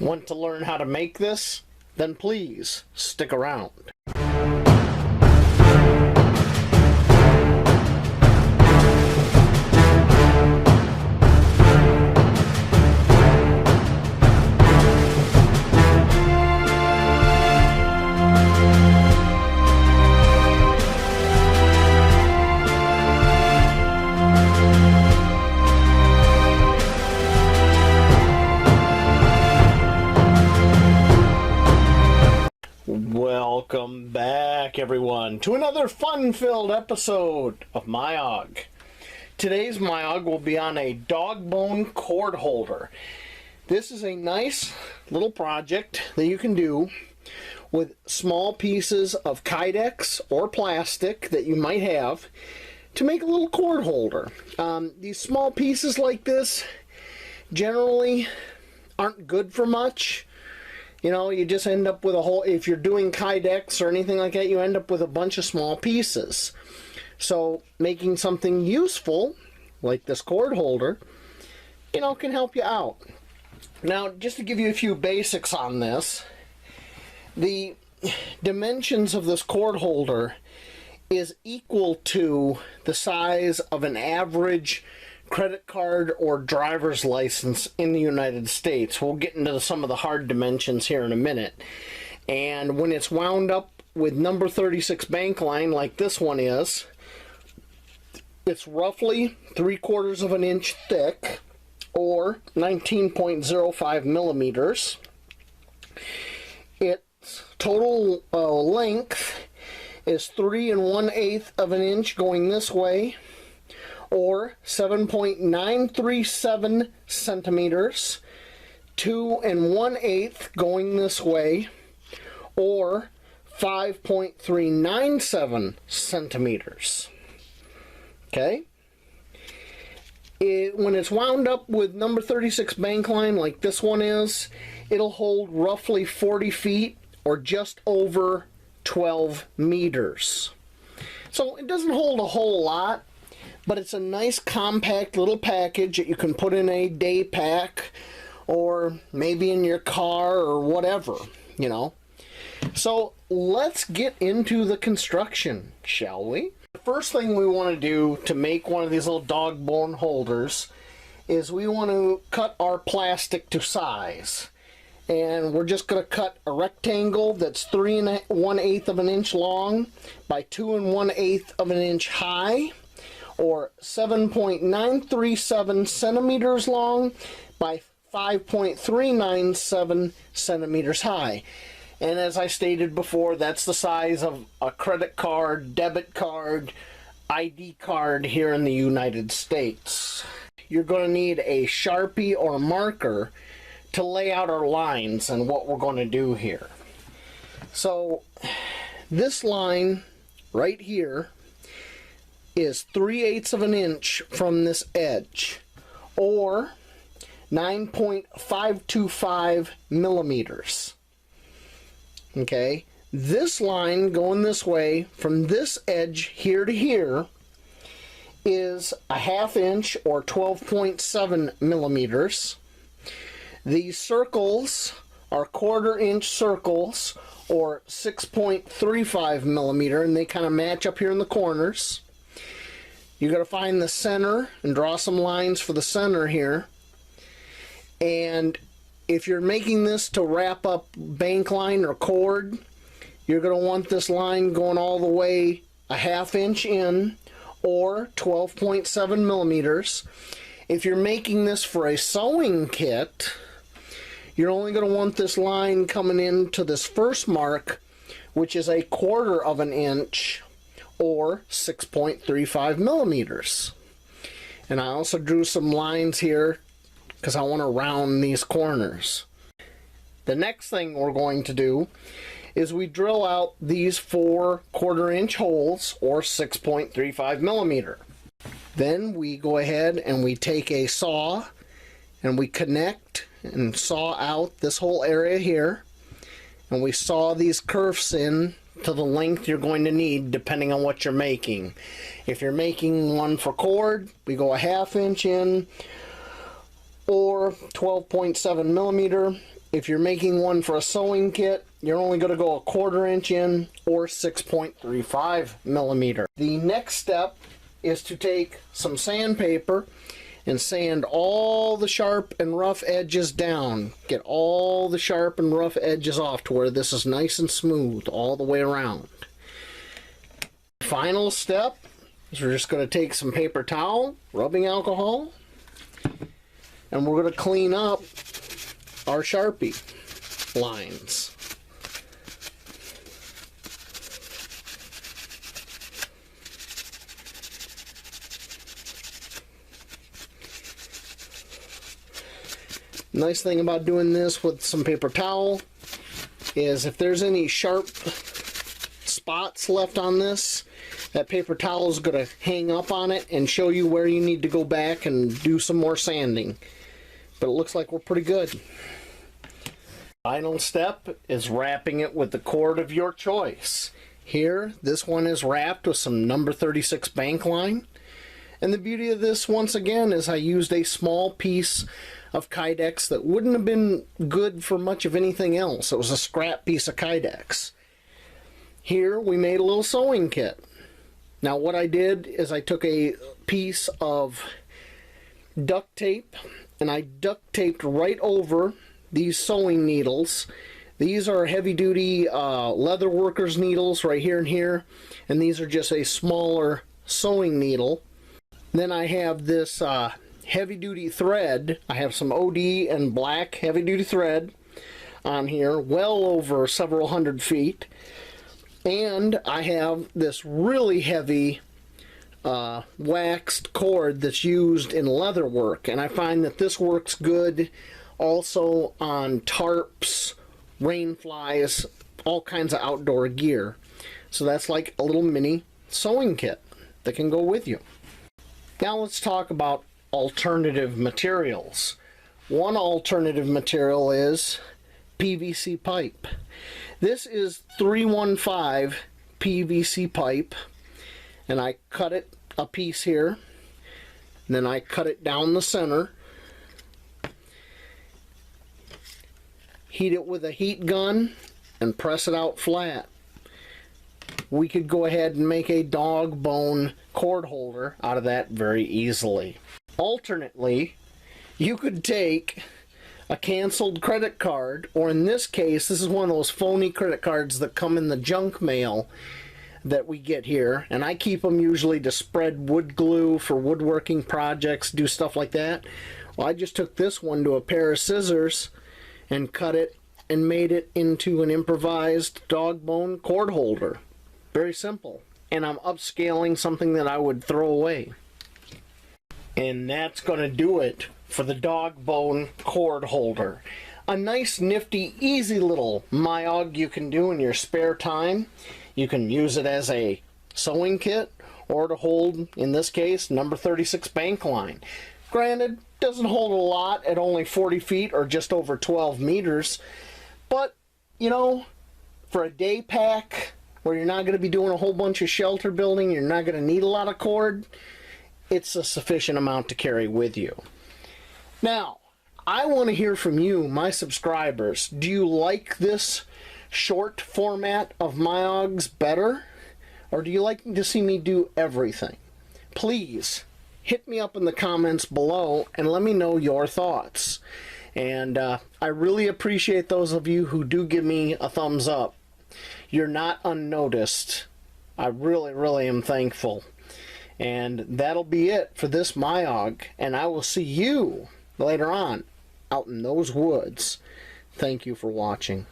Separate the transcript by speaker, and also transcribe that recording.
Speaker 1: Want to learn how to make this? Then please stick around. Welcome back, everyone, to another fun-filled episode of MYOG. Today's MYOG will be on a dog bone cord holder. This is a nice little project that you can do with small pieces of Kydex or plastic that you might have to make a little cord holder. These small pieces like this generally aren't good for much. You know, you just end up with a whole, if you're doing Kydex or anything like that, you end up with a bunch of small pieces. So making something useful, like this cord holder, you know, can help you out. Now, just to give you a few basics on this, the dimensions of this cord holder is equal to the size of an average credit card or driver's license in the United States. We'll get into some of the hard dimensions here in a minute. And when it's wound up with number 36 bank line like this one is, it's roughly 3/4 of an inch thick, or 19.05 millimeters. Its total length is 3 1/8 of an inch going this way, or 7.937 centimeters, 2 1/8 going this way, or 5.397 centimeters. Okay? When it's wound up with number 36 bank line like this one is, it'll hold roughly 40 feet or just over 12 meters. So it doesn't hold a whole lot, but it's a nice compact little package that you can put in a day pack or maybe in your car or whatever, you know. So let's get into the construction, shall we? The first thing we want to do to make one of these little dog bone holders is we want to cut our plastic to size. And we're just going to cut a rectangle that's 3 1/8 of an inch long by 2 1/8 of an inch high, or 7.937 centimeters long by 5.397 centimeters high. And as I stated before, that's the size of a credit card, debit card, ID card here in the United States. You're going to need a Sharpie or marker to lay out our lines and what we're going to do here. So this line right here is 3/8 of an inch from this edge, or 9.525 millimeters. Okay, this line going this way from this edge here to here is a 1/2 inch or 12.7 millimeters. These circles are 1/4 inch circles or 6.35 millimeter, and they kind of match up here in the corners. You got to find the center and draw some lines for the center here. And if you're making this to wrap up bank line or cord, you're going to want this line going all the way a 1/2 inch in, or 12.7 millimeters. If you're making this for a sewing kit, you're only going to want this line coming into this first mark, which is 1/4 of an inch, or 6.35 millimeters. And I also drew some lines here because I want to round these corners. The next thing we're going to do is we drill out these 4 1/4 inch holes, or 6.35 millimeter. Then we go ahead and we take a saw and we connect and saw out this whole area here, and we saw these kerfs in to the length you're going to need depending on what you're making. If you're making one for cord, we go a 1/2 inch in, or 12.7 millimeter. If you're making one for a sewing kit, you're only going to go 1/4 inch in or 6.35 millimeter. The next step is to take some sandpaper and sand all the sharp and rough edges down. Get all the sharp and rough edges off to where this is nice and smooth all the way around. Final step is we're just going to take some paper towel, rubbing alcohol, and we're going to clean up our Sharpie lines. Nice thing about doing this with some paper towel is if there's any sharp spots left on this, that paper towel is going to hang up on it and show you where you need to go back and do some more sanding. But it looks like we're pretty good. Final step is wrapping it with the cord of your choice. Here, this one is wrapped with some number 36 bank line. And the beauty of this, once again, is I used a small piece of Kydex that wouldn't have been good for much of anything else. It was a scrap piece of Kydex. Here, we made a little sewing kit. Now, what I did is I took a piece of duct tape and I duct taped right over these sewing needles. These are heavy-duty leather workers needles right here and here, and these are just a smaller sewing needle. Then I have this heavy-duty thread. I have some OD and black heavy-duty thread on here, well over several hundred feet. And I have this really heavy waxed cord that's used in leather work, and I find that this works good also on tarps, rain flies, all kinds of outdoor gear. So that's like a little mini sewing kit that can go with you. Now let's talk about alternative materials. One alternative material is PVC pipe. This is 315 PVC pipe, and I cut it a piece here, and then I cut it down the center, heat it with a heat gun, and press it out flat. We could go ahead and make a dog bone cord holder out of that very easily. Alternately, you could take a canceled credit card, or in this case, this is one of those phony credit cards that come in the junk mail that we get here, and I keep them usually to spread wood glue for woodworking projects, do stuff like that. Well, I just took this one to a pair of scissors and cut it and made it into an improvised dog bone cord holder. Very simple. And I'm upscaling something that I would throw away. And that's going to do it for the dog bone cord holder. A nice, nifty, easy little MYOG you can do in your spare time. You can use it as a sewing kit or to hold, in this case, number 36 bank line. Granted, doesn't hold a lot at only 40 feet or just over 12 meters. But, you know, for a day pack where you're not going to be doing a whole bunch of shelter building, you're not going to need a lot of cord, it's a sufficient amount to carry with you. Now, I want to hear from you, my subscribers. Do you like this short format of MYOGs better? Or do you like to see me do everything? Please hit me up in the comments below and let me know your thoughts. And I really appreciate those of you who do give me a thumbs up. You're not unnoticed. I really, really am thankful. And that'll be it for this MYOG. And I will see you later on out in those woods. Thank you for watching.